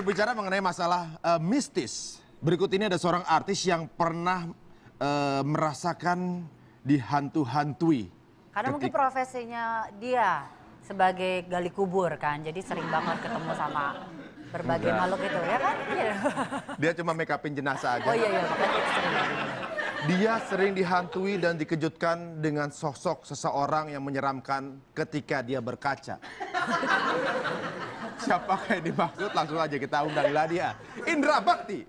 Berbicara mengenai masalah mistis, berikut ini ada seorang artis yang pernah merasakan dihantu-hantui. Karena mungkin profesinya dia sebagai gali kubur kan, jadi sering banget ketemu sama berbagai makhluk itu, ya kan? Iya. Dia cuma make upin jenazah aja. Oh iya, makanya itu sering. Dia sering dihantui dan dikejutkan dengan sosok seseorang yang menyeramkan ketika dia berkaca. Siapakah yang dimaksud? Langsung aja kita undangilah dia. Indra Bakti.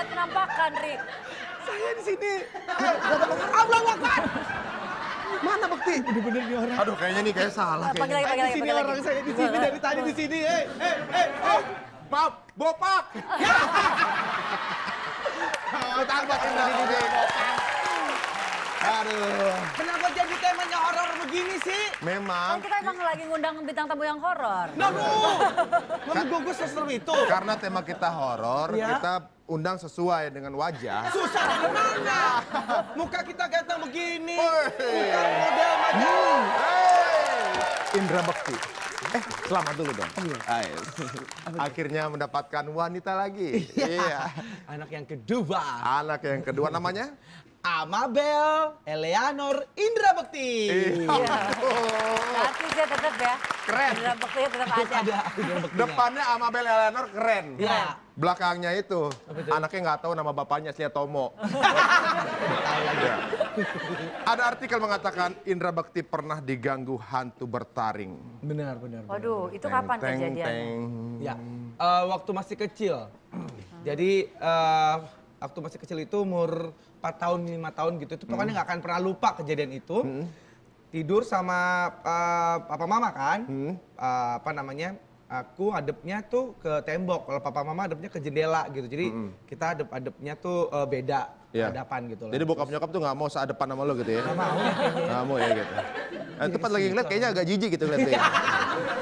Penampakan, Rik. Saya di sini. Allah Akbar. Mana Bekti? Bener-bener nih orang. Aduh, kayaknya nih kayak salah. Panggil lagi, Di sini orang saya di sini dari tadi di sini. Maaf, bopak. Tangkap Indra di sini. Aduh. Kenapa jadi temanya horor begini sih? Memang. Kan kita emang lagi ngundang bintang tamu yang horor. Kamu gugus seserem itu. Karena tema kita horor, Ya. kita undang sesuai dengan wajah. Susah dari mana? Muka kita ganteng begini. Woi. Bukan model macam. Indra Bakti. Selamat dulu dong. Ayo. Akhirnya mendapatkan wanita lagi. Iya. Anak yang kedua. Anak yang kedua namanya? Amabel Eleanor Indra Bekti. Artisnya tetap ya. Keren. Indra Bekti tetap ada. Ada Indra Bektinya. Depannya Amabel Eleanor keren. Ya. Belakangnya itu anaknya nggak tahu nama bapaknya, aslinya Tomo. Ya. Ada artikel mengatakan Indra Bekti pernah diganggu hantu bertaring. Benar. Waduh, itu kapan kejadiannya? Ya, waktu masih kecil. Jadi waktu masih kecil itu umur 4 tahun, 5 tahun gitu. Itu pokoknya nggak akan pernah lupa kejadian itu. Tidur sama papa mama kan. Aku hadapnya tuh ke tembok. Kalau papa mama hadapnya ke jendela gitu. Jadi kita hadapnya tuh beda hadapan gitu loh. Jadi bokap nyokap tuh nggak mau sedepan sama lo gitu ya? Nggak mau ya kayaknya. Nggak mau ya gitu. Itu pas lagi ngeliat kayaknya agak jijik gitu ngeliatnya.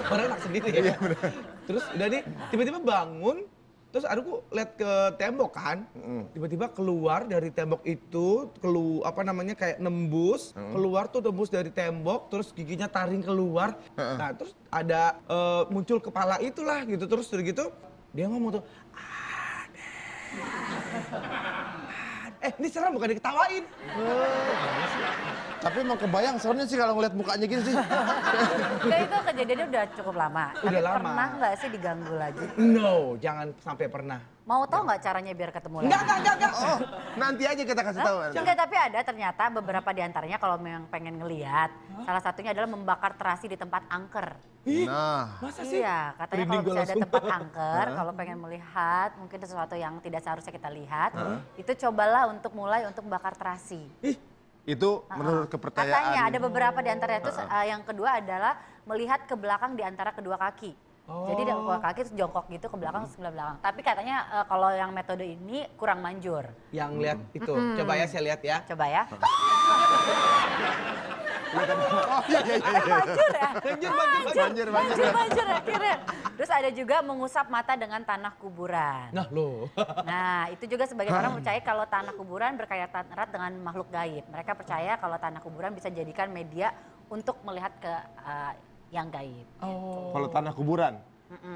Orang enak sendiri ya. Terus udah nih tiba-tiba bangun. Terus aku lihat ke tembok kan, tiba-tiba keluar dari tembok itu, kayak nembus, keluar tuh nembus dari tembok, terus giginya taring keluar. Nah terus ada muncul kepala itulah gitu, terus dari gitu dia ngomong tuh, ini serem bukan diketawain. Tapi emang kebayang seremnya sih kalau ngeliat mukanya gitu sih. Enggak, itu kejadiannya udah cukup lama. Udah Tapi lama. pernah nggak sih diganggu lagi? No, jangan sampai pernah. Mau tahu nggak caranya biar ketemu lagi? Enggak. Oh, nanti aja kita kasih tahu. Enggak, tapi ada ternyata beberapa di antaranya kalau memang pengen ngelihat. Salah satunya adalah membakar terasi di tempat angker. Nah, Masa sih? Iya, katanya kalau misalnya ada tempat angker, kalau pengen melihat mungkin sesuatu yang tidak seharusnya kita lihat, itu cobalah untuk mulai untuk bakar terasi. itu menurut kepercayaan. Katanya ada beberapa di antaranya itu yang kedua adalah melihat ke belakang di antara kedua kaki. Jadi di kedua kaki itu jongkok gitu ke belakang sebelah belakang. Tapi katanya kalau yang metode ini kurang manjur. Yang lihat itu, coba ya saya lihat ya. Coba ya. Oh iya. Manjur ya? Manjur. Akhirnya. Terus ada juga mengusap mata dengan tanah kuburan. Nah loh. Nah itu juga sebagian orang percaya kalau tanah kuburan berkaitan erat dengan makhluk gaib. Mereka percaya kalau tanah kuburan bisa jadikan media untuk melihat ke yang gaib. Oh. Kalau tanah kuburan.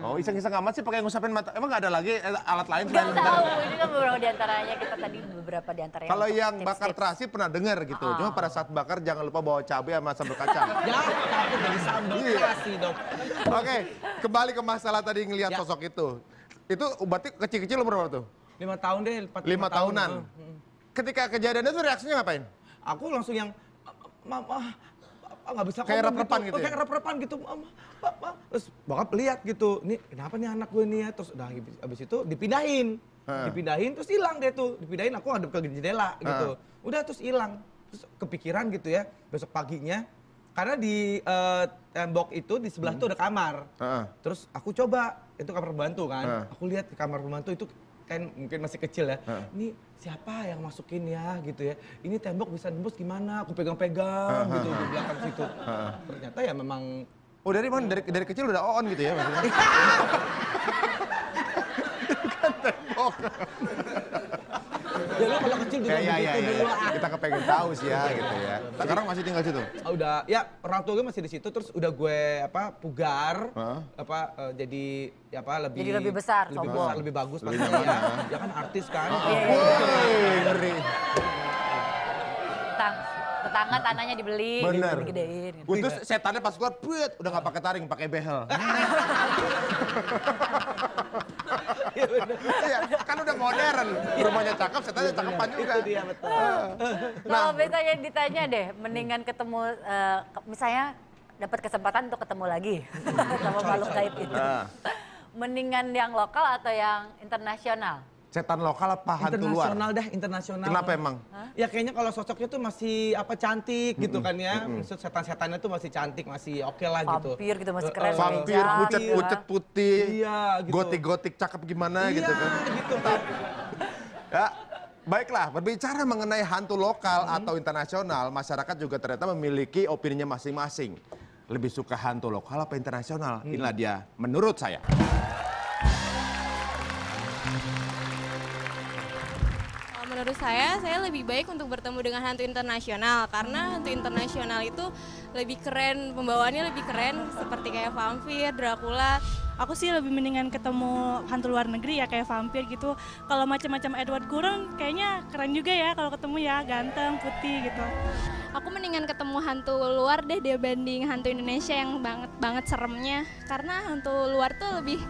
Oh, iseng-iseng amat sih pakai ngusapin mata. Emang nggak ada lagi alat lain Gak selain tahu, ini kan beberapa di antaranya kita tadi beberapa di antaranya. Kalau untuk yang tips-tips. bakar terasi pernah dengar gitu. Cuma pada saat bakar jangan lupa bawa cabai sama sambal kacang. Ya, takut dari sambal kasih dong. Oke, kembali ke masalah tadi ngelihat Ya. sosok itu. Itu berarti kecil-kecil umur berapa tuh? 5 tahun deh, 5 tahunan. Ketika kejadiannya itu reaksinya ngapain? Aku langsung yang, mama, nggak bisa Kayak ngomong rep-repan gitu ya? Kayak rep-repan gitu, mama, papa. Terus bokap lihat gitu, nih kenapa nih anak gue nih ya. Terus udah habis itu dipindahin. Dipindahin terus hilang deh tuh. Dipindahin aku ngadep ke jendela gitu. Udah terus hilang. Terus kepikiran gitu ya, besok paginya Karena di tembok itu di sebelah tuh ada kamar. Terus aku coba, itu kamar pembantu kan. Aku lihat di kamar pembantu itu kan mungkin masih kecil ya. Ini siapa yang masukin ya gitu ya. Ini tembok bisa nembus gimana? Aku pegang-pegang gitu di belakang situ. Ternyata ya memang. Oh dari mana? Dari kecil udah on gitu ya maksudnya? Kan tembok. Ya lu kalau kecil juga begitu dulu. Kita kepengen tahu sih ya gitu ya. Sekarang masih tinggal situ? Udah, ya orang tua gue masih di situ. Terus udah gue pugar, jadi lebih besar, lebih bagus Lebih pastinya nyaman, ya. Dia kan artis kan. Ngeri. Tetangga tanahnya dibeli, Bener. digedein. Gitu. Terus setannya pas keluar, udah nggak pakai taring, pakai behel. Iya, kan udah modern. Rumahnya cakep, setannya cakepan juga. Itu dia betul. Kalau misalnya ditanya deh, mendingan ketemu, misalnya dapat kesempatan untuk ketemu lagi sama makhluk gaib itu. Mendingan yang lokal atau yang internasional? Setan lokal apa hantu luar? Internasional dah, internasional. Kenapa emang? Ya kayaknya kalau sosoknya tuh masih cantik gitu kan ya. Maksud setan-setannya tuh masih cantik, masih oke lah gitu. Vampir gitu masih keren. Vampir, meja, pucet putih, Iya, gitu. gotik-gotik cakep gimana gitu kan. Gitu. Ya, baiklah, berbicara mengenai hantu lokal atau internasional, masyarakat juga ternyata memiliki opininya masing-masing. Lebih suka hantu lokal apa internasional? Inilah dia menurut saya. Menurut saya lebih baik untuk bertemu dengan hantu internasional karena hantu internasional itu lebih keren, pembawaannya lebih keren seperti kayak vampir, Dracula. Aku sih lebih mendingan ketemu hantu luar negeri ya kayak vampir gitu. Kalau macam-macam Edward Cullen kayaknya keren juga ya kalau ketemu ya, ganteng, putih gitu. Aku mendingan ketemu hantu luar deh dibanding hantu Indonesia yang banget seremnya. Karena hantu luar tuh lebih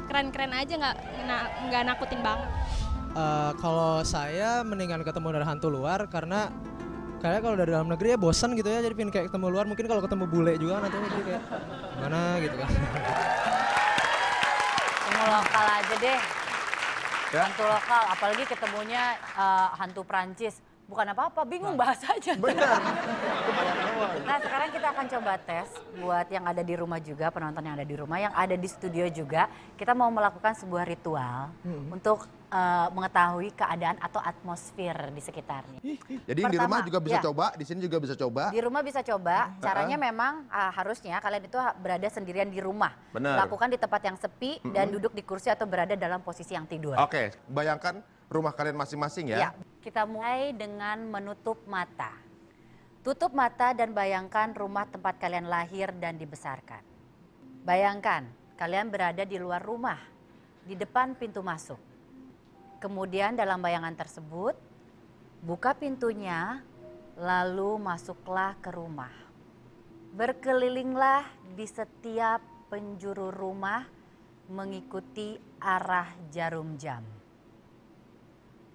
keren-keren aja, nggak nakutin banget. Kalau saya mendingan ketemu dari hantu luar karena kayak kalau dari dalam negeri ya bosan gitu ya, jadi pengen kayak ketemu luar. Mungkin kalau ketemu bule juga nanti jadi kayak gimana gitu kan. Ketemu lokal aja deh. Ya. Hantu lokal, apalagi ketemunya hantu Prancis. Bukan apa-apa, bingung bahasanya. Benar. Nah sekarang kita akan coba tes buat yang ada di rumah juga, penonton yang ada di rumah, yang ada di studio juga. Kita mau melakukan sebuah ritual untuk mengetahui keadaan atau atmosfer di sekitarnya. Jadi di rumah juga bisa coba, di sini juga bisa coba. Di rumah bisa coba, caranya memang harusnya kalian itu berada sendirian di rumah. Benar. Lakukan di tempat yang sepi dan duduk di kursi atau berada dalam posisi yang tidur. Oke, bayangkan rumah kalian masing-masing ya. Ya, kita mulai dengan menutup mata. Tutup mata dan bayangkan rumah tempat kalian lahir dan dibesarkan. Bayangkan kalian berada di luar rumah, di depan pintu masuk. Kemudian dalam bayangan tersebut, buka pintunya, lalu masuklah ke rumah. Berkelilinglah di setiap penjuru rumah mengikuti arah jarum jam.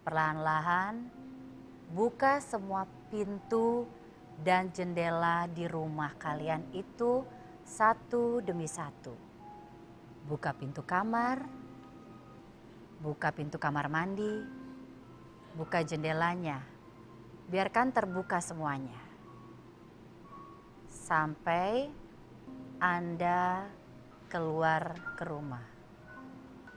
Perlahan-lahan, buka semua pintu dan jendela di rumah kalian itu satu demi satu. Buka pintu kamar, buka pintu kamar mandi, buka jendelanya. Biarkan terbuka semuanya. Sampai Anda keluar ke rumah.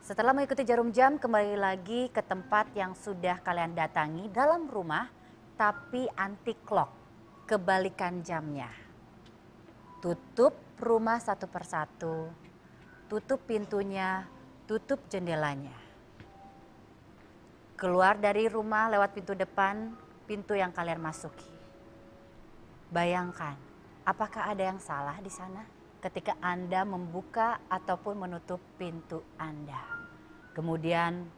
Setelah mengikuti jarum jam, kembali lagi ke tempat yang sudah kalian datangi dalam rumah, tapi anti clock, kebalikan jamnya. Tutup rumah satu persatu, tutup pintunya, tutup jendelanya. Keluar dari rumah lewat pintu depan, pintu yang kalian masuki. Bayangkan, apakah ada yang salah di sana ketika Anda membuka ataupun menutup pintu Anda? Kemudian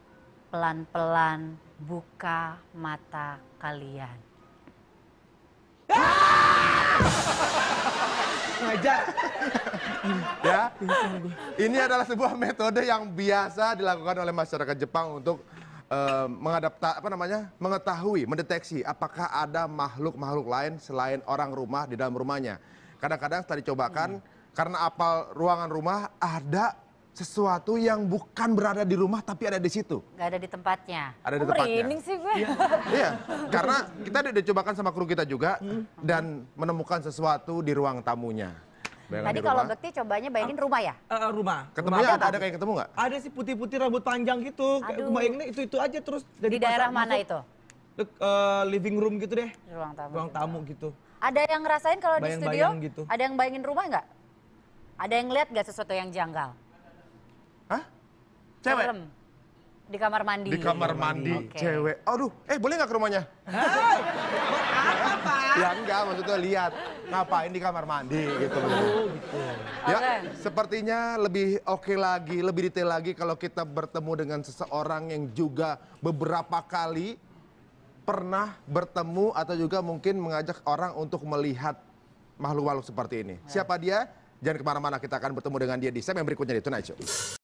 pelan-pelan buka mata kalian. Ngajar. Ya, ini adalah sebuah metode yang biasa dilakukan oleh masyarakat Jepang untuk mengetahui, mendeteksi apakah ada makhluk-makhluk lain selain orang rumah di dalam rumahnya. Kadang-kadang setelah dicobakan, karena apal ruangan rumah ada sesuatu yang bukan berada di rumah tapi ada di situ. Nggak ada di tempatnya. Ada di Kok tempatnya. merinding sih gue. Iya, karena kita udah cobakan sama kru kita juga dan menemukan sesuatu di ruang tamunya. Bayangkan Tadi di kalau rumah. Bekti cobaannya bayangin rumah ya? Rumah. Ketemunya Rumah ada kayak ketemu nggak? Ada sih putih-putih rambut panjang gitu. Kayak Aduh. bayanginnya itu aja terus. Di daerah mana itu? Living room gitu deh. Ruang tamu. Ruang tamu gitu. Ada yang ngerasain kalau di studio? Bayang-bayang gitu. Ada yang bayangin rumah nggak? Ada yang lihat nggak sesuatu yang janggal? Hah? Cewek? Serem. Di kamar mandi. Di kamar mandi, Oke. cewek. Aduh, boleh nggak ke rumahnya? Ya enggak, maksudnya lihat ngapain di kamar mandi gitu. Ya, Oke. sepertinya lebih oke lagi, lebih detail lagi kalau kita bertemu dengan seseorang yang juga beberapa kali pernah bertemu atau juga mungkin mengajak orang untuk melihat makhluk-makhluk seperti ini. Siapa dia? Jangan kemana-mana, kita akan bertemu dengan dia di segmen berikutnya di Tonight Show.